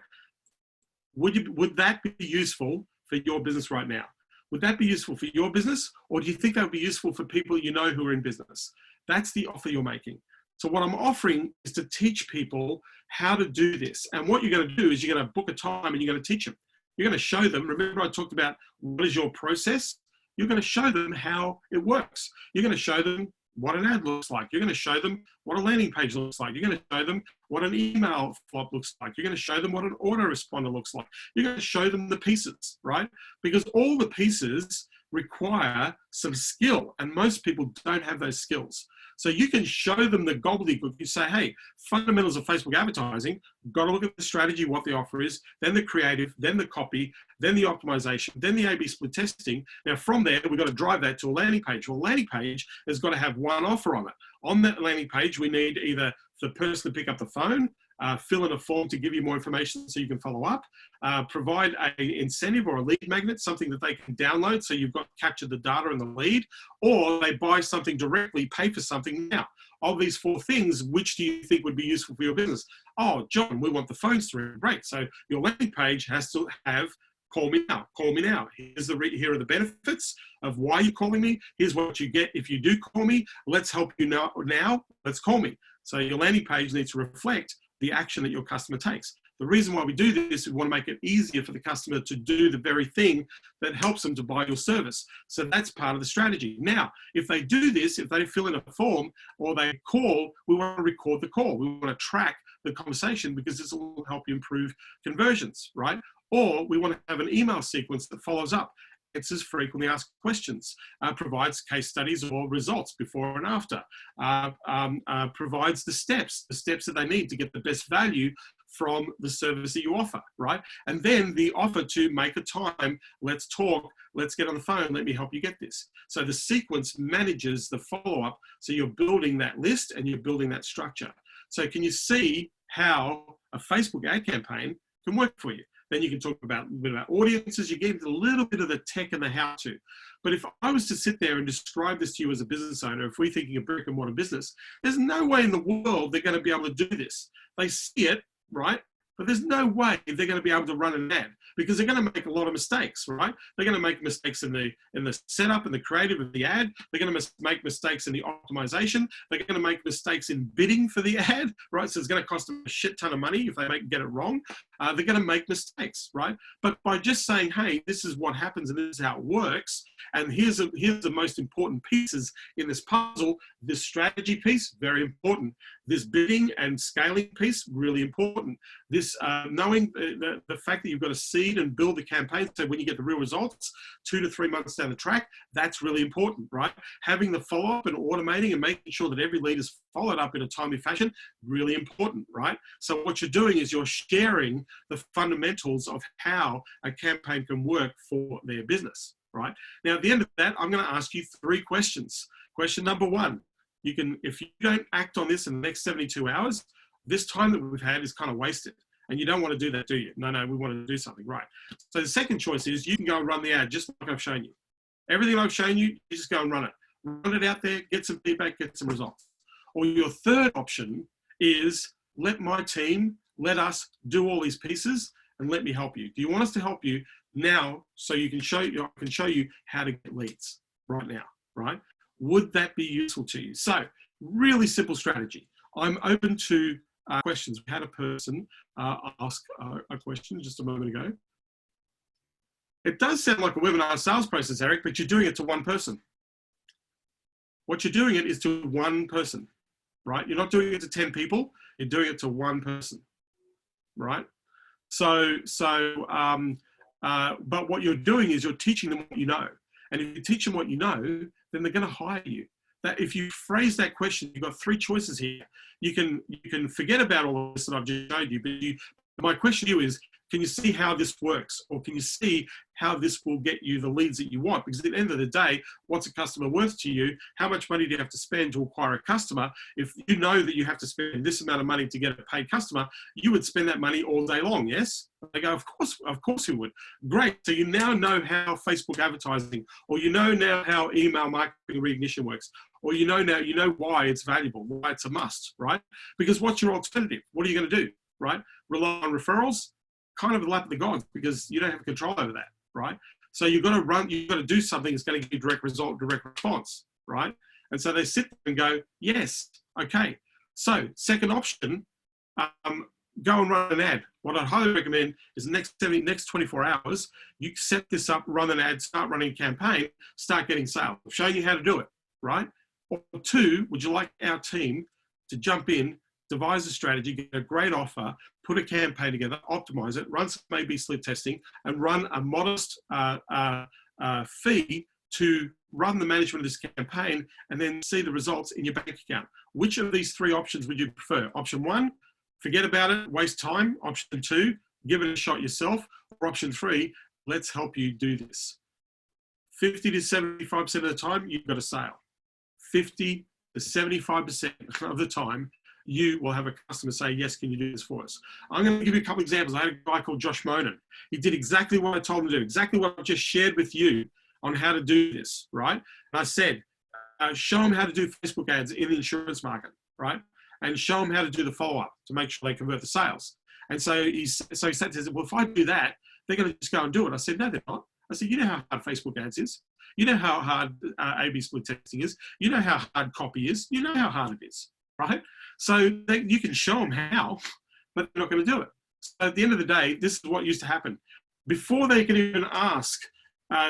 Would that be useful for your business right now? Would that be useful for your business? Or do you think that would be useful for people you know who are in business? That's the offer you're making. So what I'm offering is to teach people how to do this. And what you're going to do is you're going to book a time and you're going to teach them. You're going to show them, remember I talked about what is your process? You're going to show them how it works. You're going to show them what an ad looks like. You're going to show them what a landing page looks like. You're going to show them what an email flop looks like. You're going to show them what an autoresponder looks like. You're going to show them the pieces, right? Because all the pieces require some skill, and most people don't have those skills. So you can show them the gobbledygook. You say, hey, fundamentals of Facebook advertising, got to look at the strategy, what the offer is, then the creative, then the copy, then the optimization, then the A/B split testing. Now from there, we've got to drive that to a landing page. Well, a landing page has got to have one offer on it. On that landing page, we need either the person to pick up the phone, fill in a form to give you more information so you can follow up, provide an incentive or a lead magnet, something that they can download so you've got captured the data and the lead, or they buy something directly, pay for something. Now, of these four things, which do you think would be useful for your business? Oh, John, we want the phones through. Great. So your landing page has to have call me now, call me now. Here are the benefits of why you're calling me. Here's what you get if you do call me. Let's help you now, let's call me. So your landing page needs to reflect the action that your customer takes. The reason why we do this, we want to make it easier for the customer to do the very thing that helps them to buy your service. So that's part of the strategy. Now, if they do this, if they fill in a form or they call, we want to record the call. We want to track the conversation because this will help you improve conversions, right? Or we want to have an email sequence that follows up, answers frequently asked questions, provides case studies or results before and after, provides the steps that they need to get the best value from the service that you offer, right? And then the offer to make a time, let's talk, let's get on the phone, let me help you get this. So the sequence manages the follow-up, so you're building that list and you're building that structure. So can you see how a Facebook ad campaign can work for you? Then you can talk about a bit about audiences. You get a little bit of the tech and the how-to. But if I was to sit there and describe this to you as a business owner, if we're thinking of brick and mortar business, there's no way in the world they're going to be able to do this. They see it, right? But there's no way they're going to be able to run an ad because they're going to make a lot of mistakes, right? They're going to make mistakes in the setup and the creative of the ad. They're going to make mistakes in the optimization. They're going to make mistakes in bidding for the ad, right? So it's going to cost them a shit ton of money if they get it wrong. They're going to make mistakes, right? But by just saying, hey, this is what happens and this is how it works, and here's the most important pieces in this puzzle. This strategy piece, very important. This bidding and scaling piece, really important. This knowing the fact that you've got to seed and build the campaign, so when you get the real results, 2 to 3 months down the track, that's really important, right? Having the follow-up and automating and making sure that every lead is followed up in a timely fashion, really important, right? So what you're doing is you're sharing the fundamentals of how a campaign can work for their business, right? Now, at the end of that, I'm going to ask you 3 questions. Question number 1, you can, if you don't act on this in the next 72 hours, this time that we've had is kind of wasted. And you don't want to do that, do you? No, we want to do something, right? So the second choice is you can go and run the ad just like I've shown you. Everything I've shown you, you just go and run it. Run it out there, get some feedback, get some results. Or your third option is let my team, let us do all these pieces and let me help you. Do you want us to help you now so you can I can show you how to get leads right now, right? Would that be useful to you? So really simple strategy. I'm open to questions. We had a person ask a question just a moment ago. It does sound like a webinar sales process, Eric, but you're doing it to one person. What you're doing it is to one person, right? You're not doing it to 10 people. You're doing it to one person, right? But what you're doing is you're teaching them what you know. And if you teach them what you know, then they're going to hire you. That if you phrase that question, you've got 3 choices here. You can forget about all this that I've just showed you, but my question to you is, Can you see how this works? Or can you see how this will get you the leads that you want? Because at the end of the day, what's a customer worth to you? How much money do you have to spend to acquire a customer? If you know that you have to spend this amount of money to get a paid customer, you would spend that money all day long, yes? They go, of course you would. Great, so you now know how Facebook advertising, or you know now how email marketing reignition works, or you know why it's valuable, why it's a must, right? Because what's your alternative? What are you gonna do, right? Rely on referrals? Kind of the lap of the gods, because you don't have control over that, right? So you've got to do something that's going to give you direct result, direct response, right? And so they sit there and go, yes, okay. So second option, go and run an ad. What I'd highly recommend is the next 24 hours, you set this up, run an ad, start running a campaign, start getting sales. I'm showing you how to do it, right? Or two, would you like our team to jump in, devise a strategy, get a great offer, put a campaign together, optimize it, run some A/B split testing, and run a modest fee to run the management of this campaign, and then see the results in your bank account. Which of these three options would you prefer? Option one, forget about it, waste time. Option two, give it a shot yourself. Or option three, let's help you do this. 50 to 75% of the time, you've got a sale. 50 to 75% of the time, you will have a customer say, yes, can you do this for us? I'm going to give you a couple of examples. I had a guy called Josh Monin. He did exactly what I told him to do, exactly what I just shared with you on how to do this, right? And I said, show him how to do Facebook ads in the insurance market, right? And show him how to do the follow-up to make sure they convert the sales. And so he said, well, if I do that, they're going to just go and do it. I said, no, they're not. I said, you know how hard Facebook ads is. You know how hard A/B split testing is. You know how hard copy is. You know how hard it is, right? So you can show them how, but they're not going to do it. So at the end of the day, this is what used to happen. Before they can even ask,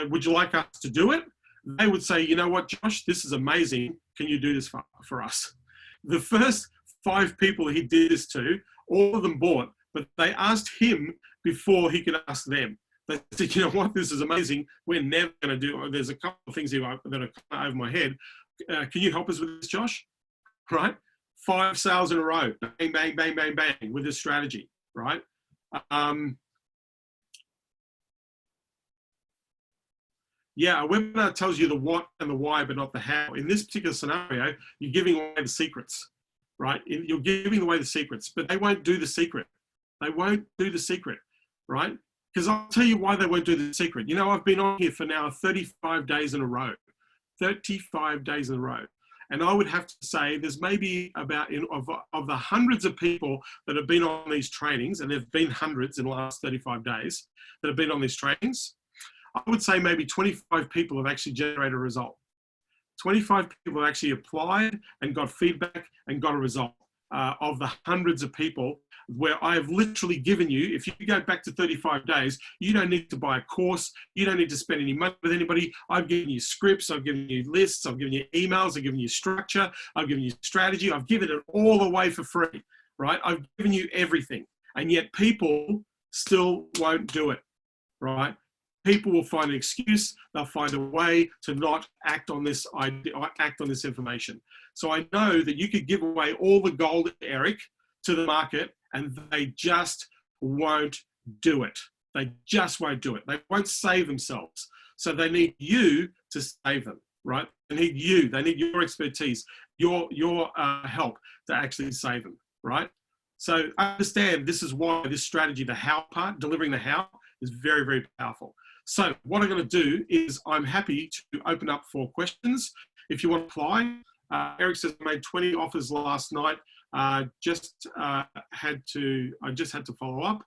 would you like us to do it? They would say, you know what, Josh, this is amazing. Can you do this for us? The first 5 people he did this to, all of them bought, but they asked him before he could ask them. They said, you know what, this is amazing. We're never going to do it. There's a couple of things that are over my head. Can you help us with this, Josh? Right? 5 sales in a row, bang, bang, bang, bang, bang, with this strategy, right? Yeah, a webinar tells you the what and the why, but not the how. In this particular scenario, you're giving away the secrets, right? You're giving away the secrets, but they won't do the secret. They won't do the secret, right? Because I'll tell you why they won't do the secret. You know, I've been on here for now 35 days in a row, 35 days in a row. And I would have to say there's maybe about, of the hundreds of people that have been on these trainings, and there've been hundreds in the last 35 days that have been on these trainings, I would say maybe 25 people have actually generated a result. 25 people have actually applied and got feedback and got a result of the hundreds of people where I have literally given you, if you go back to 35 days, you don't need to buy a course. You don't need to spend any money with anybody. I've given you scripts. I've given you lists. I've given you emails. I've given you structure. I've given you strategy. I've given it all away for free, right? I've given you everything. And yet people still won't do it, right? People will find an excuse. They'll find a way to not act on this idea, act on this information. So I know that you could give away all the gold, Eric, to the market, and they just won't do it. They just won't do it. They won't save themselves. So they need you to save them, right? They need you. They need your expertise, your help to actually save them, right? So understand this is why this strategy, the how part, delivering the how, is very, very powerful. So what I'm going to do is I'm happy to open up for questions. If you want to apply, Eric says I made 20 offers last night. I just had to follow up.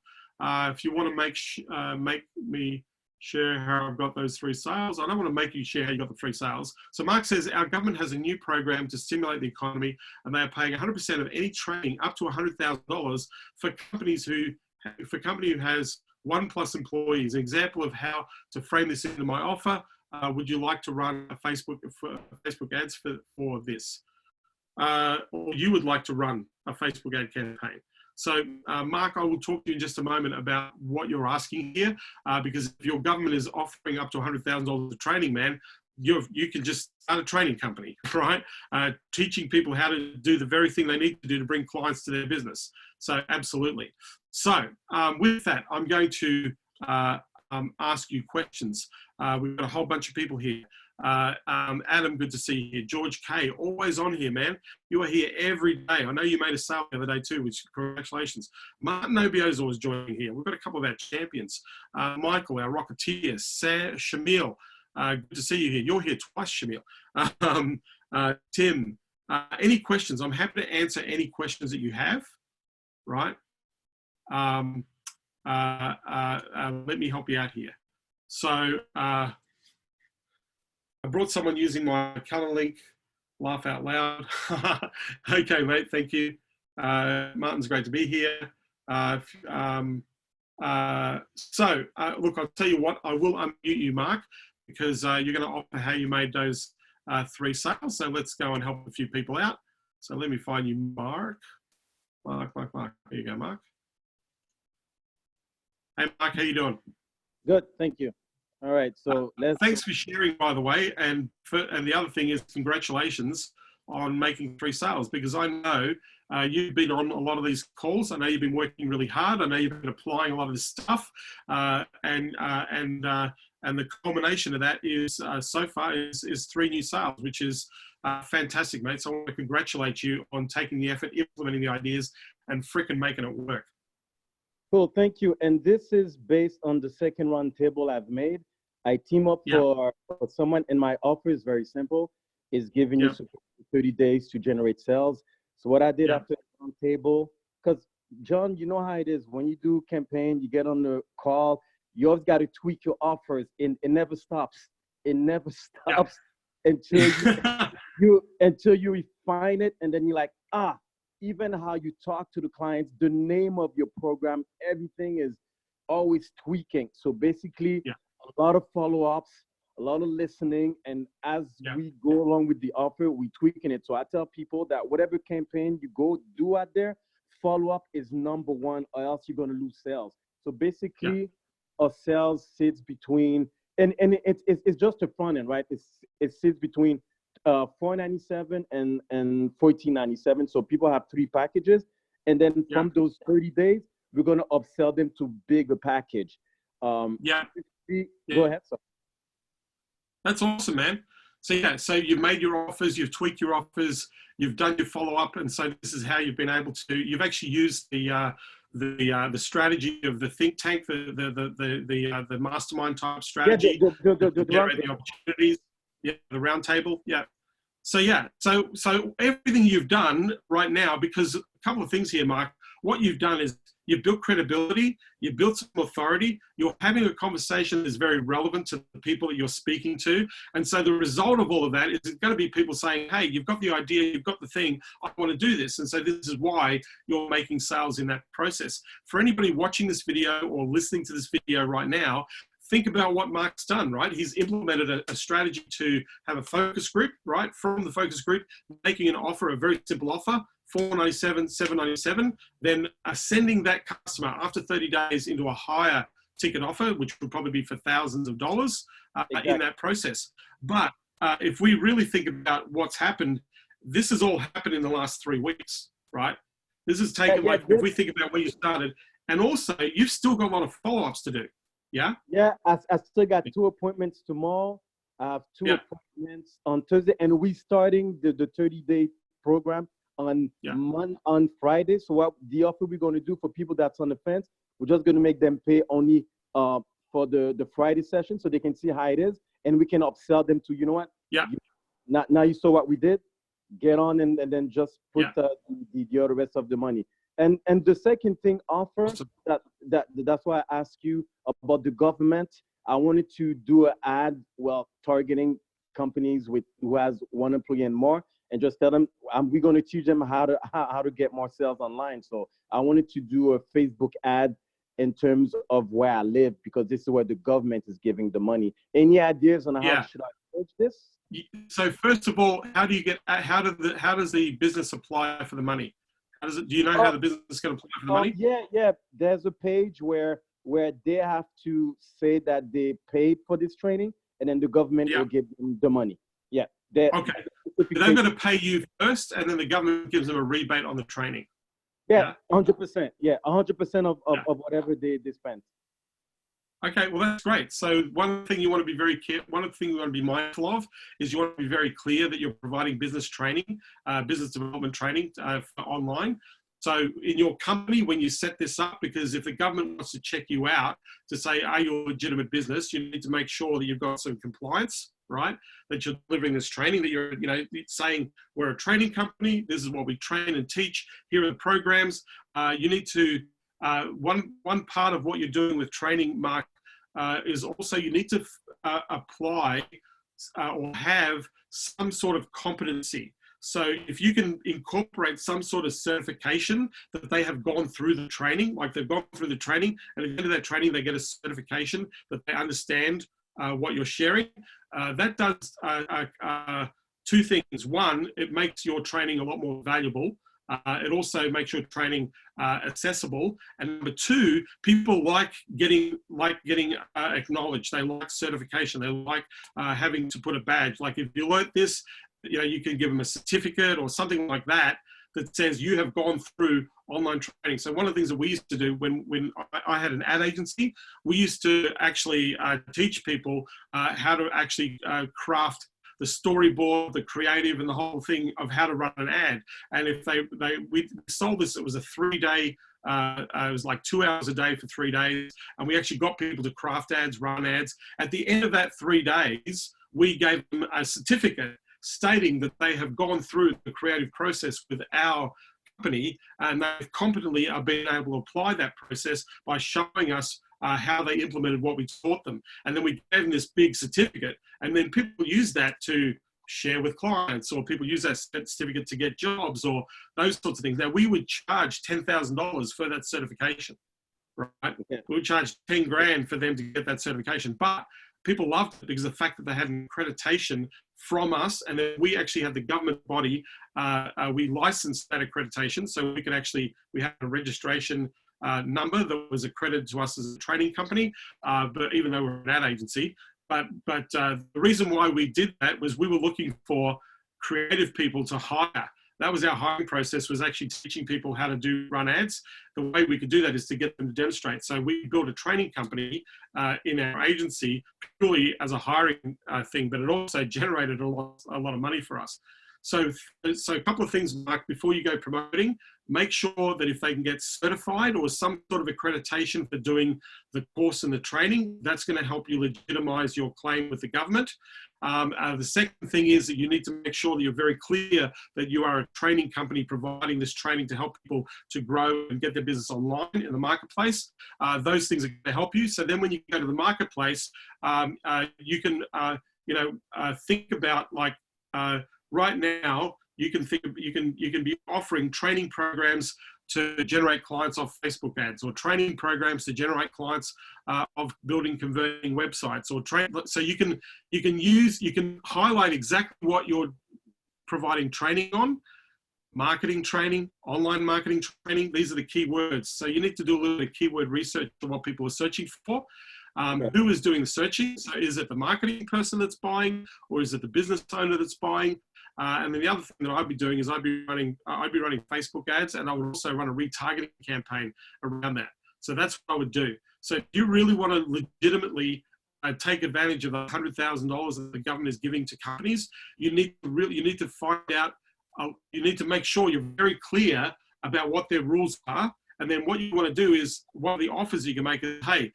If you want to make me share how I've got those 3 sales, I don't want to make you share how you got the 3 sales. So Mark says our government has a new program to stimulate the economy, and they are paying 100% of any training up to $100,000 for company who has 1+ employees. An example of how to frame this into my offer. Would you like to run a Facebook ads for this? Or you would like to run a Facebook ad campaign. So Mark, I will talk to you in just a moment about what you're asking here, because if your government is offering up to $100,000 of training, man, you can just start a training company, right? Teaching people how to do the very thing they need to do to bring clients to their business. So absolutely. So with that, I'm going to ask you questions. We've got a whole bunch of people here. Adam, good to see you here. George K, always on here, man. You are here every day. I know you made a sale the other day too, which congratulations. Martin Obio's always joining here. We've got a couple of our champions. Michael, our Rocketeer. Shamil, good to see you here. You're here twice, Shamil. Tim, any questions? I'm happy to answer any questions that you have, right? Let me help you out here. So I brought someone using my calendar link. Laugh out loud. Okay, mate, thank you. Martin's great to be here. Look, I'll tell you what, I will unmute you, Mark, because you're going to offer how you made those 3 sales. So let's go and help a few people out. So let me find you, Mark. Mark. Here you go, Mark. Hey, Mark, how you doing? Good, thank you. All right, so thanks for sharing, by the way. And the other thing is, congratulations on making 3 sales, because I know you've been on a lot of these calls. I know you've been working really hard. I know you've been applying a lot of this stuff, and the culmination of that is so far is 3 new sales, which is fantastic, mate. So I want to congratulate you on taking the effort, implementing the ideas, and frickin' making it work. Cool, thank you. And this is based on the second round table I've made. I team up for someone, and my offer is very simple. Is giving you 30 days to generate sales. So what I did after the round table, because John, you know how it is. When you do campaign, you get on the call, you always got to tweak your offers, and it never stops. It never stops until until you refine it, and then you're like, even how you talk to the clients, the name of your program, everything is always tweaking. So basically, a lot of follow-ups, a lot of listening, and as we go along with the offer, we tweaking it. So I tell people that whatever campaign you go do out there, follow-up is #1, or else you're going to lose sales. So basically, a sales sits between, and it's just a front end, right? It sits between $497 and $1497. So people have 3 packages, and then from those 30 days, we're going to upsell them to bigger package. Go ahead. So. That's awesome, man. So you've made your offers, you've tweaked your offers, you've done your follow-up, and so this is how you've been able to. You've actually used the strategy of the think tank, the mastermind type strategy, to generate the opportunities. The round table. So everything you've done right now, because a couple of things here, Mark. What you've done is you've built credibility, you've built some authority, you're having a conversation that's very relevant to the people that you're speaking to. And so the result of all of that is going to be people saying, hey, you've got the idea, you've got the thing, I want to do this. And so this is why you're making sales in that process. For anybody watching this video or listening to this video right now, think about what Mark's done, right? He's implemented a strategy to have a focus group, right? From the focus group, making an offer, a very simple offer, $497, $797, then sending that customer after 30 days into a higher ticket offer, which would probably be for thousands of dollars in that process. But if we really think about what's happened, this has all happened in the last 3 weeks, right? This has taken, if we think about where you started, and also you've still got a lot of follow-ups to do. Yeah, I still got 2 appointments tomorrow. I have 2 appointments on Thursday, and we starting the 30-day program on Friday. So what the offer we're going to do for people that's on the fence, we're just going to make them pay only for the Friday session, so they can see how it is, and we can upsell them to, you know what? Now you saw what we did. Get on and then just put the other rest of the money. And the second thing, offer, that's why I asked you about the government. I wanted to do an ad, targeting companies who has 1 employee and more, and just tell them we're going to teach them how to get more sales online. So I wanted to do a Facebook ad in terms of where I live, because this is where the government is giving the money. Any ideas on how should I approach this? So first of all, how does the business apply for the money? Do you know how the business is going to apply for the money? Yeah. There's a page where they have to say that they paid for this training, and then the government Yeah. will give them the money. Yeah. Okay. They've got to pay you first, and then the government gives them a rebate on the training. Yeah, 100%. Yeah, 100% of whatever they spend. Okay, well that's great. So one thing you want to be very careful, one of the things you want to be mindful of is you want to be very clear that you're providing business training, business development training for online. So in your company, when you set this up, because if the government wants to check you out to say, are you a legitimate business, you need to make sure that you've got some compliance, right? That you're delivering this training, that you're, saying we're a training company. This is what we train and teach. Here are the programs. You need to, one part of what you're doing with training, Mark, is also you need to apply or have some sort of competency. So if you can incorporate some sort of certification that they have gone through the training, like they've gone through the training, and at the end of that training, they get a certification that they understand what you're sharing. That does two things. One, it makes your training a lot more valuable. It also makes your training accessible. And number two, people like getting acknowledged. They like certification. They like having to put a badge. Like if you learnt this, you can give them a certificate or something like that that says you have gone through online training. So one of the things that we used to do when I had an ad agency, we used to actually teach people how to actually craft the storyboard, the creative, and the whole thing of how to run an ad. And if we sold this, it was a 3-day, it was like 2 hours a day for 3 days. And we actually got people to craft ads, run ads. At the end of that 3 days, we gave them a certificate stating that they have gone through the creative process with our company, and they competently are being able to apply that process by showing us how they implemented what we taught them. And then we gave them this big certificate, and then people use that to share with clients, or people use that certificate to get jobs, or those sorts of things. Now, we would charge $10,000 for that certification, right? We would charge 10 grand for them to get that certification, but people loved it because of the fact that they had an accreditation from us, and then we actually had the government body, we licensed that accreditation, so we had a registration number that was accredited to us as a training company, but even though we're an ad agency. But the reason why we did that was we were looking for creative people to hire. That was our hiring process, was actually teaching people how to run ads. The way we could do that is to get them to demonstrate. So we built a training company in our agency purely as a hiring thing, but it also generated a lot of money for us. So a couple of things, Mark, before you go promoting, make sure that if they can get certified or some sort of accreditation for doing the course and the training, that's going to help you legitimize your claim with the government. The second thing is that you need to make sure that you're very clear that you are a training company providing this training to help people to grow and get their business online in the marketplace. Those things are going to help you. So then when you go to the marketplace, you can, think about like, right now, you can be offering training programs to generate clients off Facebook ads, or training programs to generate clients of building converting websites, or so you can highlight exactly what you're providing training on. Marketing training, online marketing training, these are the key words. So you need to do a little bit of keyword research on what people are searching for. Who is doing the searching? So is it the marketing person that's buying, or is it the business owner that's buying? And then the other thing that I'd be doing is I'd be running Facebook ads, and I would also run a retargeting campaign around that. So that's what I would do. So if you really want to legitimately take advantage of the $100,000 that the government is giving to companies, you need to find out. You need to make sure you're very clear about what their rules are, and then what you want to do is, one of the offers you can make is, hey,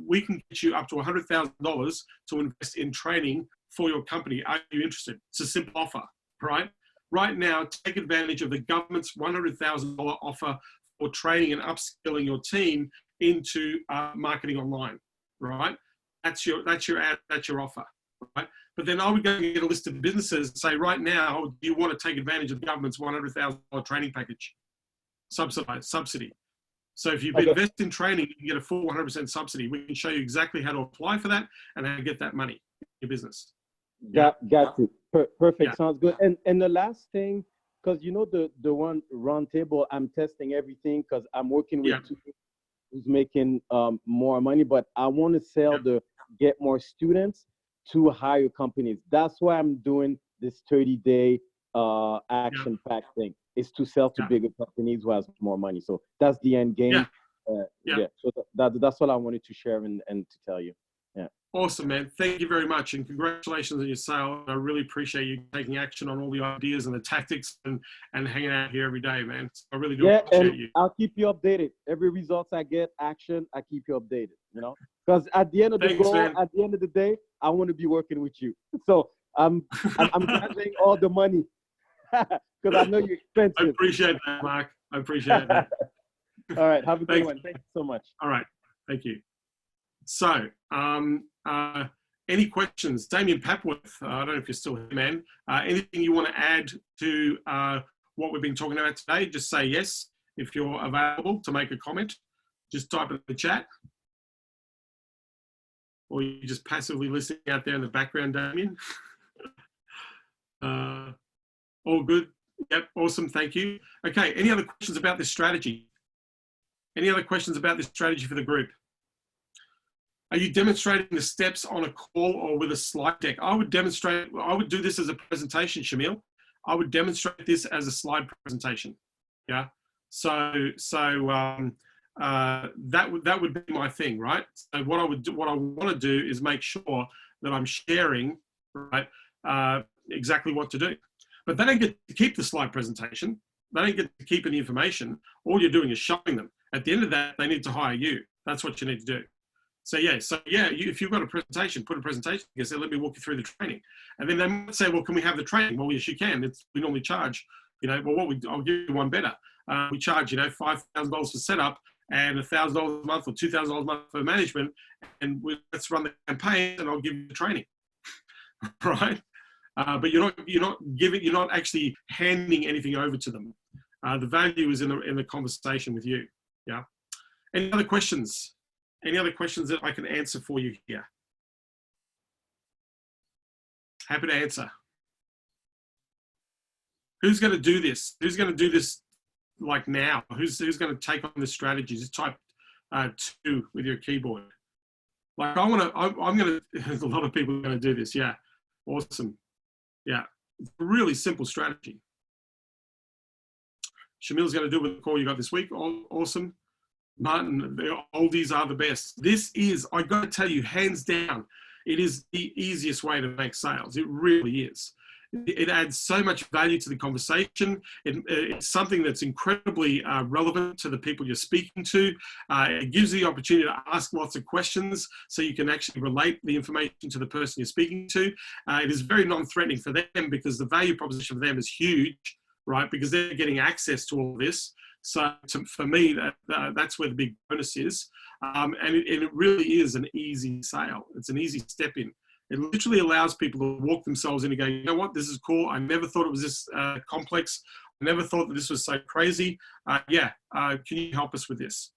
we can get you up to $100,000 to invest in training for your company. Are you interested? It's a simple offer, right? Right now, take advantage of the government's $100,000 offer for training and upskilling your team into marketing online, right? That's your offer, right? But then I would go and get a list of businesses and say, right now, do you want to take advantage of the government's $100,000 training package, subsidy? So if you invest in training, you can get a full 100% subsidy. We can show you exactly how to apply for that and how to get that money in your business. Got it. Perfect. Yeah. Sounds good. And the last thing, because the one round table, I'm testing everything because I'm working with two people who's making more money, but I want to sell the get more students to hire companies. That's why I'm doing this 30-day action pack thing. Is to sell to bigger companies who has more money. So that's the end game. So that's all I wanted to share and to tell you. Yeah. Awesome, man. Thank you very much. And congratulations on your sale. I really appreciate you taking action on all the ideas and the tactics and hanging out here every day, man. I really do appreciate you. I'll keep you updated. Every results I get, action, I keep you updated, you know? Because at the end of the goal, at the end of the day, I want to be working with you. So I'm gathering all the money because I know you're expensive. I appreciate that, Mark. I appreciate that. All right. Have a good one. Thank you so much. All right. Thank you. So, any questions? Damien Papworth, I don't know if you're still here, man. Anything you want to add to what we've been talking about today? Just say yes if you're available to make a comment. Just type it in the chat. Or you're just passively listening out there in the background, Damien. All good. Yep, awesome. Thank you. Okay, any other questions about this strategy? Any other questions about this strategy for the group? Are you demonstrating the steps on a call or with a slide deck? I would do this as a presentation, Shamil. I would demonstrate this as a slide presentation. Yeah. So that would be my thing, right? So what I want to do is make sure that I'm sharing, right, exactly what to do. But they don't get to keep the slide presentation. They don't get to keep any information. All you're doing is showing them. At the end of that, they need to hire you. That's what you need to do. So if you've got a presentation, put a presentation together, say, let me walk you through the training. And then they might say, well, can we have the training? Well, yes, you can. We normally charge, I'll give you one better. We charge, $5,000 for setup and $1,000 a month or $2,000 a month for management. And let's run the campaign and I'll give you the training, right? But you're not actually handing anything over to them. The value is in the conversation with you. Yeah. Any other questions? Any other questions that I can answer for you here? Happy to answer. Who's going to do this? Who's going to do this like now? Who's going to take on this strategy? Just type 2 with your keyboard. Like I'm going to, there's a lot of people going to do this. Yeah. Awesome. Yeah. It's a really simple strategy. Shamil's going to do with the call you got this week. Awesome. Martin, the oldies are the best. This is, I got to tell you, hands down, it is the easiest way to make sales. It really is. It adds so much value to the conversation. It's something that's incredibly relevant to the people you're speaking to. It gives you the opportunity to ask lots of questions so you can actually relate the information to the person you're speaking to. It is very non-threatening for them because the value proposition for them is huge, right? Because they're getting access to all this. So for me, that's where the big bonus is. And it really is an easy sale. It's an easy step in. It literally allows people to walk themselves in and go, you know what, this is cool. I never thought it was this complex. I never thought that this was so crazy. Can you help us with this?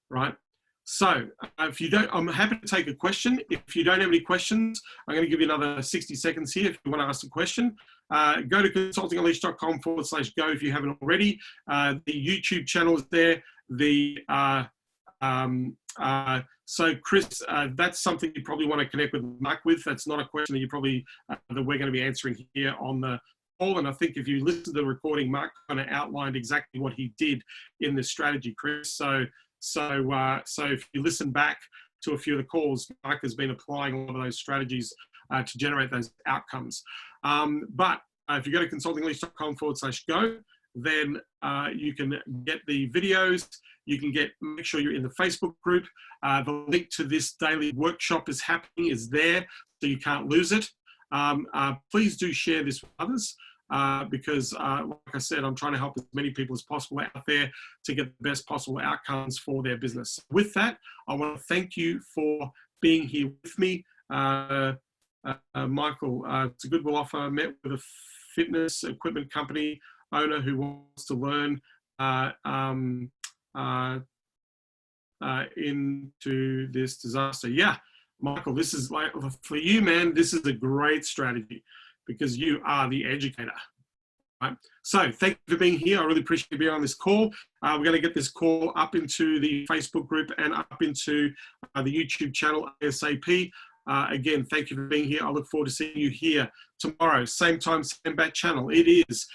Right? So if you don't, I'm happy to take a question. If you don't have any questions, I'm going to give you another 60 seconds here if you want to ask a question. Go to consultingunleashed.com/go if you haven't already. The YouTube channel is there. So Chris, that's something you probably want to connect with Mark with. That's not a question that you probably that we're going to be answering here on the call. And I think if you listen to the recording, Mark kind of outlined exactly what he did in this strategy, Chris. So if you listen back to a few of the calls, Mark has been applying a lot of those strategies to generate those outcomes. But if you go to consultingunleashed.com/go, then you can get the videos. You can make sure you're in the Facebook group. The link to this daily workshop is there, so you can't lose it. Please do share this with others because, like I said, I'm trying to help as many people as possible out there to get the best possible outcomes for their business. With that, I want to thank you for being here with me. Michael, it's a goodwill offer. I met with a fitness equipment company owner who wants to learn into this disaster. Yeah, Michael, this is like, for you, man, this is a great strategy because you are the educator. Right. So thank you for being here. I really appreciate you being on this call. We're going to get this call up into the Facebook group and up into the YouTube channel ASAP. Again, thank you for being here. I look forward to seeing you here tomorrow. Same time, same bat channel. It is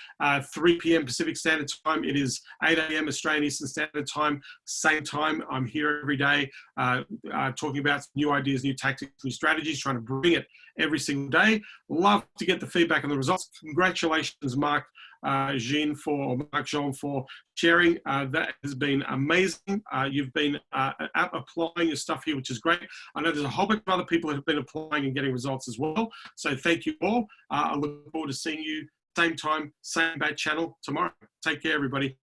3 p.m. Pacific Standard Time. It is 8 a.m. Australian Eastern Standard Time. Same time. I'm here every day talking about new ideas, new tactics, new strategies, trying to bring it every single day. Love to get the feedback on the results. Congratulations, Mark Jean for sharing. That has been amazing. You've been applying your stuff here, which is great. I know there's a whole bunch of other people that have been applying and getting results as well. So thank you all. I look forward to seeing you same time, same bad channel tomorrow. Take care, everybody.